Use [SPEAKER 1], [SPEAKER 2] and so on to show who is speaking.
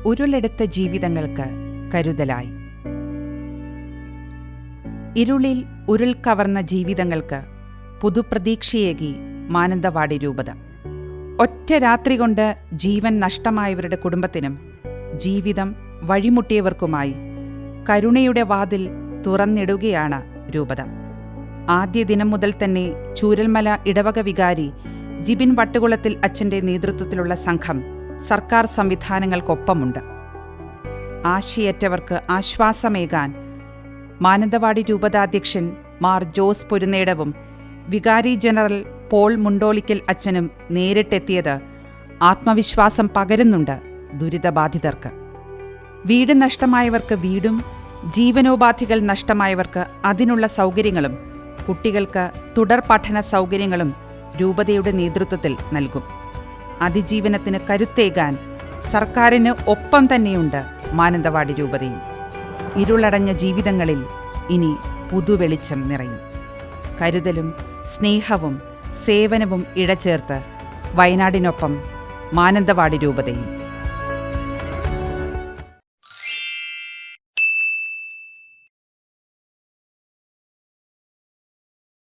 [SPEAKER 1] ഉരുളെടുത്ത ജീവിതങ്ങൾക്ക് കരുതലായി. ഇരുളിൽ ഉരുൾ കവർന്ന ജീവിതങ്ങൾക്ക് പുതുപ്രതീക്ഷയേകി മാനന്തവാടി രൂപത. ഒറ്റ രാത്രി കൊണ്ട് ജീവൻ നഷ്ടമായവരുടെ കുടുംബത്തിനും ജീവിതം വഴിമുട്ടിയവർക്കുമായി കരുണയുടെ വാതിൽ തുറന്നിടുകയാണ് രൂപത. ആദ്യ ദിനം മുതൽ തന്നെ ചൂരൽമല ഇടവക വികാരി ജിബിൻ വട്ടുകുളത്തിൽ അച്ഛൻ്റെ നേതൃത്വത്തിലുള്ള സംഘം സർക്കാർ സംവിധാനങ്ങൾക്കൊപ്പമുണ്ട്. ആശയറ്റവർക്ക് ആശ്വാസമേകാൻ മാനന്തവാടി രൂപതാധ്യക്ഷൻ മാർ ജോസ് പൊരുന്നേടവും വികാരി ജനറൽ പോൾ മുണ്ടോളിക്കൽ അച്ഛനും നേരിട്ടെത്തിയത് ആത്മവിശ്വാസം പകരുന്നുണ്ട് ദുരിതബാധിതർക്ക്. വീട് നഷ്ടമായവർക്ക് വീടും, ജീവനോപാധികൾ നഷ്ടമായവർക്ക് അതിനുള്ള സൗകര്യങ്ങളും, കുട്ടികൾക്ക് തുടർ പഠന സൗകര്യങ്ങളും രൂപതയുടെ നേതൃത്വത്തിൽ നൽകും. അതിജീവനത്തിന് കരുത്തേകാൻ സർക്കാരിന് ഒപ്പം തന്നെയുണ്ട് മാനന്തവാടി രൂപതയും. ഇരുളടഞ്ഞ ജീവിതങ്ങളിൽ ഇനി പുതുവെളിച്ചം നിറയും. കരുതലും സ്നേഹവും സേവനവും ഇഴചേർത്ത് വയനാടിനൊപ്പം മാനന്തവാടി രൂപതയും.